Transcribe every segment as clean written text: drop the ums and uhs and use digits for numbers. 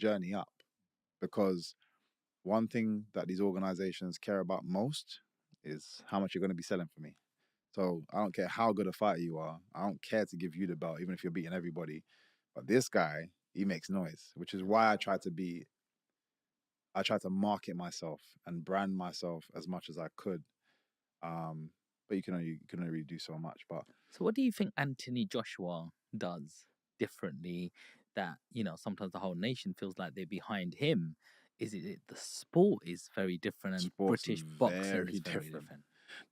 journey up, because one thing that these organizations care about most is how much you're going to be selling for me. So I don't care how good a fighter you are. I don't care to give you the belt, even if you're beating everybody. But this guy, he makes noise, which is why I try to market myself and brand myself as much as I could. Um, but you can only really do so much. But So, what do you think Anthony Joshua does differently that, sometimes the whole nation feels like they're behind him? Is it the sport is very different and sports British boxing is very very different. different?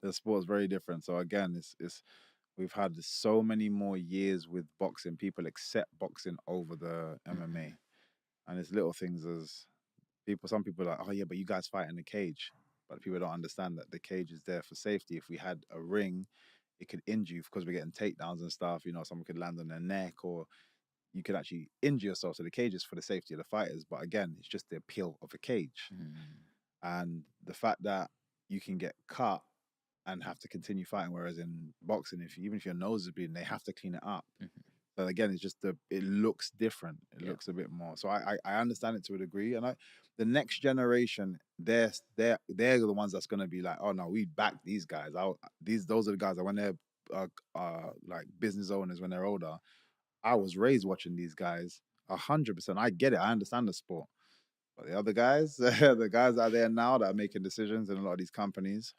The sport's very different. So again, it's we've had so many more years with boxing. People accept boxing over the MMA, and it's little things as people. Some people are like, oh yeah, but you guys fight in the cage. But people don't understand that the cage is there for safety. If we had a ring, it could injure you because we're getting takedowns and stuff. Someone could land on their neck, or you could actually injure yourself. So the cage is for the safety of the fighters. But again, it's just the appeal of a cage. Mm. And the fact that you can get cut and have to continue fighting, whereas in boxing, even if your nose is bleeding, they have to clean it up. Mhm. But again, it's just it looks different. It Yeah. looks a bit more. So I understand it to a degree, and the next generation, they're the ones that's gonna be like, oh no, we back these guys. Those are the guys that when they're like business owners when they're older. I was raised watching these guys 100%. I get it. I understand the sport. But the other guys, the guys out there now that are making decisions in a lot of these companies,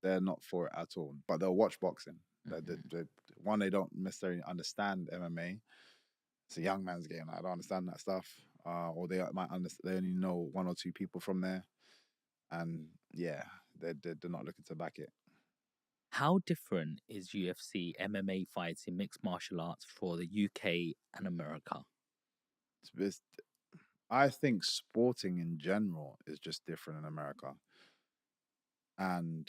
they're not for it at all. But they'll watch boxing. One, they don't necessarily understand MMA. It's a young man's game. I don't understand that stuff. Or they might understand. They only know one or two people from there, and yeah, they're not looking to back it. How different is UFC MMA fights in mixed martial arts for the UK and America? It's, I think sporting in general is just different in America, and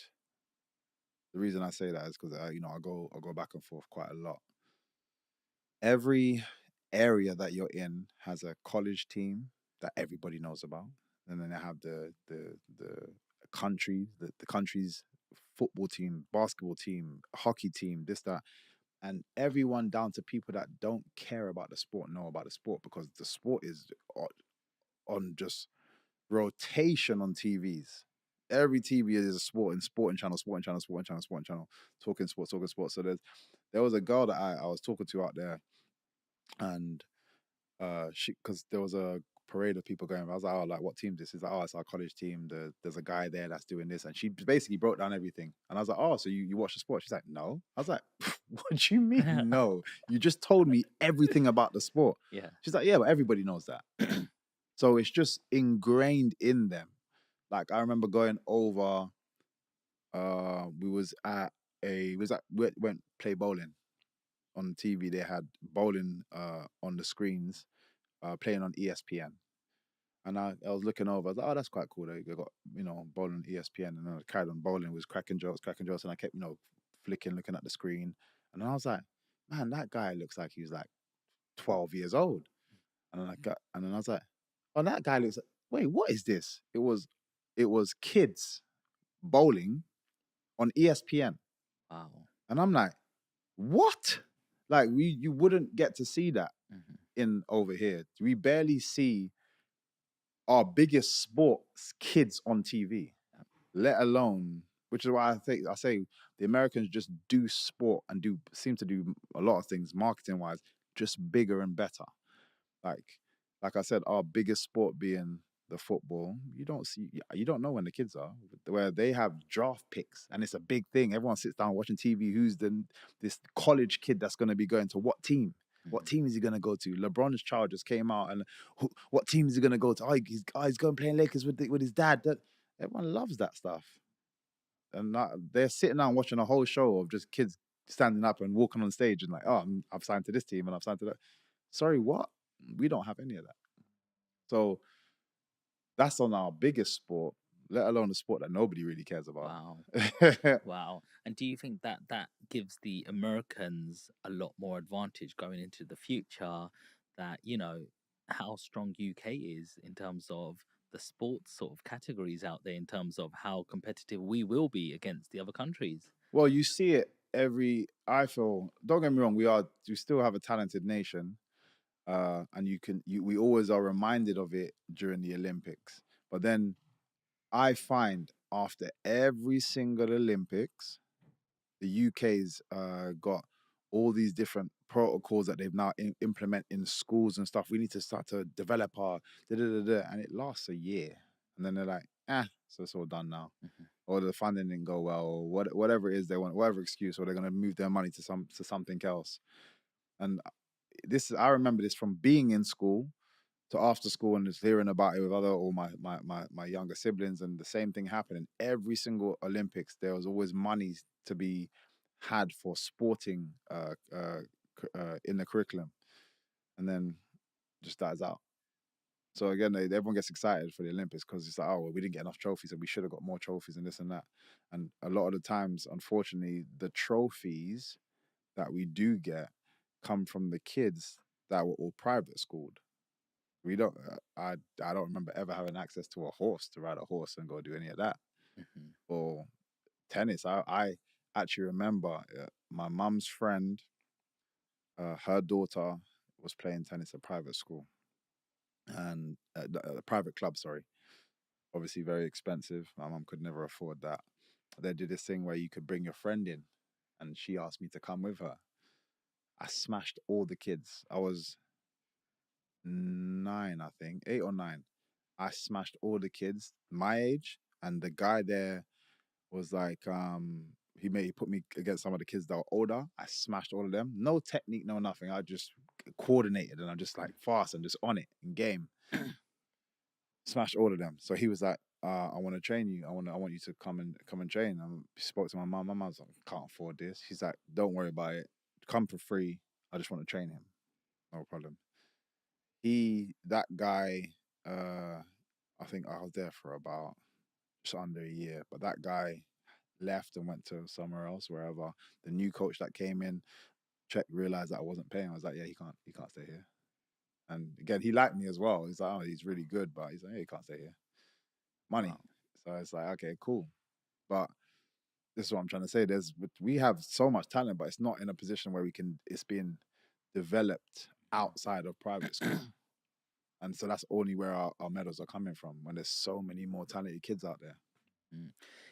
the reason I say that is because I go back and forth quite a lot. Every area that you're in has a college team that everybody knows about, and then they have the the country's football team, basketball team, hockey team, this that, and everyone down to people that don't care about the sport know about the sport because the sport is on just rotation on TVs. Every TV is a sporting channel, sporting channel, sporting channel, sporting channel, talking sports, talking sports. So there was a girl that I was talking to out there, and she because there was a parade of people going. I was like, oh, like what team this is? Like, oh, it's our college team. There's a guy there that's doing this, and she basically broke down everything. And I was like, oh, so you watch the sport? She's like, no. I was like, what do you mean no? You just told me everything about the sport. Yeah. She's like, yeah, but everybody knows that. So it's just ingrained in them. Like I remember going over. We was at we went play bowling on TV. They had bowling on the screens, playing on ESPN. And I was looking over. I was like, oh, that's quite cool. They got bowling on ESPN, and then I carried on bowling. Was cracking jokes, and I kept flicking, looking at the screen, and then I was like, man, that guy looks like he was like 12 years old. And then I was like, oh, that guy looks like, wait, what is this? It was kids bowling on ESPN. Wow. And I'm like, what? Like you wouldn't get to see that Mm-hmm. in over here. We barely see our biggest sports kids on TV, let alone, which is why I say the Americans just do sport and seem to do a lot of things marketing wise, just bigger and better. Like like I said, our biggest sport being the football, you don't know when the kids are, where they have draft picks and it's a big thing. Everyone sits down watching TV. Who's this college kid that's going to be going to what team? What team is he going to go to? LeBron's child just came out, and what team is he going to go to? He's going playing Lakers with his dad. Everyone loves that stuff, and they're sitting down watching a whole show of just kids standing up and walking on stage and like, oh, I've signed to this team and I've signed to that. Sorry, what? We don't have any of that. So that's on our biggest sport, let alone a sport that nobody really cares about. Wow. Wow. And do you think that that gives the Americans a lot more advantage going into the future? That, how strong UK is in terms of the sports sort of categories out there, in terms of how competitive we will be against the other countries? Well, you see it I feel, don't get me wrong, we still have a talented nation. And we always are reminded of it during the Olympics. But then I find after every single Olympics, the UK's got all these different protocols that they've now implement in schools and stuff. We need to start to develop our and it lasts a year, and then they're like, so it's all done now, Mm-hmm. or the funding didn't go well, or whatever it is they want, whatever excuse, or they're gonna move their money to something else. And I remember this from being in school to after school and just hearing about it with other or my younger siblings, and the same thing happening every single Olympics. There was always money to be had for sporting in the curriculum, and then just dies out. So again, everyone gets excited for the Olympics because it's like, oh, well, we didn't get enough trophies and we should have got more trophies and this and that. And a lot of the times, unfortunately, the trophies that we do get come from the kids that were all private schooled. We don't. I don't remember ever having access to a horse to ride a horse and go do any of that. Mm-hmm. Or tennis. I actually remember my mum's friend. Her daughter was playing tennis at private school and a private club. Sorry, obviously very expensive. My mum could never afford that. They did this thing where you could bring your friend in, and she asked me to come with her. I smashed all the kids. I was 9, I think, 8 or 9. I smashed all the kids my age, and the guy there was like, he put me against some of the kids that were older. I smashed all of them. No technique, no nothing. I just coordinated, and I'm just like fast and just on it in game. Smashed all of them. So he was like, I want to train you. I want you to come and train. I spoke to my mom. My mom's like, can't afford this. She's like, don't worry about it. Come for free. I just want to train him. No problem. That guy, I think I was there for about just under a year, but that guy left and went to somewhere else, wherever. The new coach that came in realized that I wasn't paying. I was like, yeah, he can't stay here. And again, he liked me as well. He's like, oh, he's really good, but he's like, yeah, he can't stay here. Money. Wow. So it's like, okay, cool. But this is what I'm trying to say. We have so much talent, but it's not in a position where it's being developed outside of private school. And so that's only where our medals are coming from, when there's so many more talented kids out there. Mm.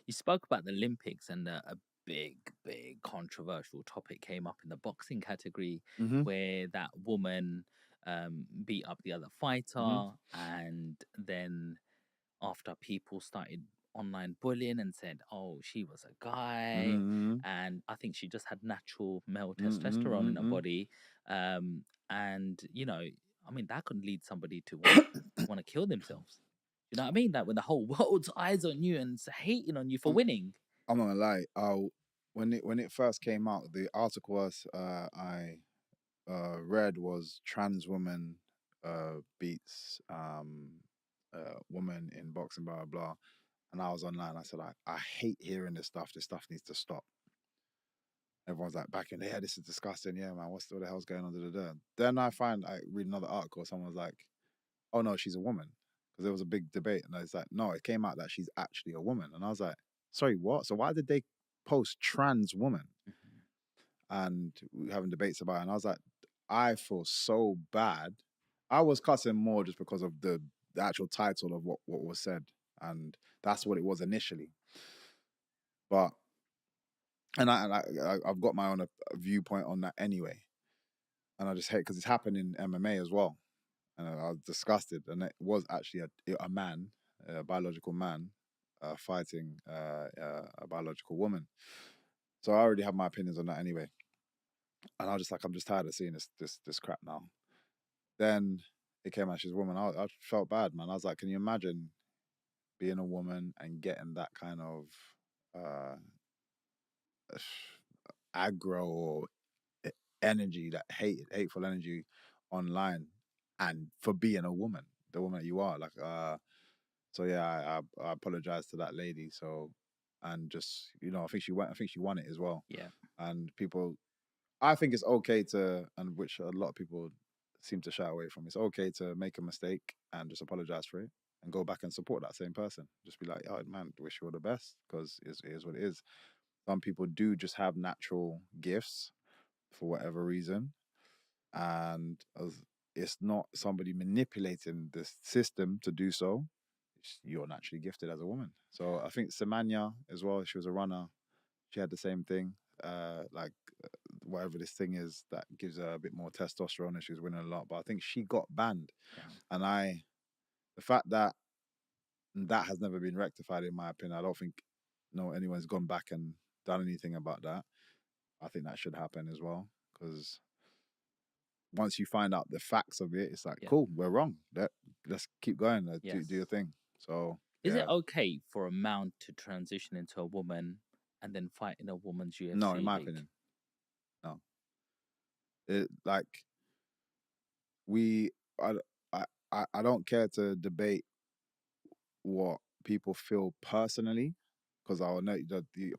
You spoke about the Olympics, and a big, big controversial topic came up in the boxing category, Mm-hmm. where that woman beat up the other Mm-hmm. fighter, and then after people started online bullying and said, "Oh, she was a guy," Mm-hmm. and I think she just had natural male testosterone in her Mm-hmm. body, and I mean, that could lead somebody to want to kill themselves. You know what I mean? Like when the whole world's eyes on you and hating on you for winning. I'm not gonna lie. When it first came out, the article I read was trans woman beats woman in boxing, blah blah blah. And I was online. I said, I hate hearing this stuff. This stuff needs to stop. Everyone's like back in there. This is disgusting. Yeah, man. What the hell's going on? Da, da, da. Then I read another article. Someone was like, oh no, she's a woman, because there was a big debate, and I was like, no, it came out that she's actually a woman, and I was like, sorry, what? So why did they post trans woman? Mhm. And we were having debates about it, and I was like, I feel so bad. I was cussing more just because of the actual title of what was said, and that's what it was initially. But I've got my own viewpoint on that anyway, and I just hate because it's happened in MMA as well, and I was disgusted. And it was actually a man, a biological man, fighting a biological woman. So I already have my opinions on that anyway, and I was just like, I'm just tired of seeing this crap now. Then it came out she's a woman. I felt bad, man. I was like, can you imagine being a woman and getting that kind of uh, aggro or energy, that hateful energy online, and for being a woman, the woman that you are, like, so yeah, I apologize to that lady. So, and just I think she won it as well. Yeah. And people, I think it's okay to, and which a lot of people seem to shy away from. It's okay to make a mistake and just apologize for it and go back and support that same person. Just be like, oh man, wish you all the best, because it is what it is. Some people do just have natural gifts for whatever reason, and it's not somebody manipulating the system to do so. You're naturally gifted as a woman. So I think Semenya as well, she was a runner. She had the same thing. Like whatever this thing is that gives her a bit more testosterone, and she was winning a lot. But I think she got banned, and the fact that that has never been rectified, in my opinion, I don't think anyone's gone back and done anything about that. I think that should happen as well, because once you find out the facts of it, it's like, cool, we're wrong. Let's keep going. Do your thing. So is it okay for a man to transition into a woman and then fight in a woman's UFC? No, in my opinion, no. Like I don't care to debate what people feel personally, because I'll know that the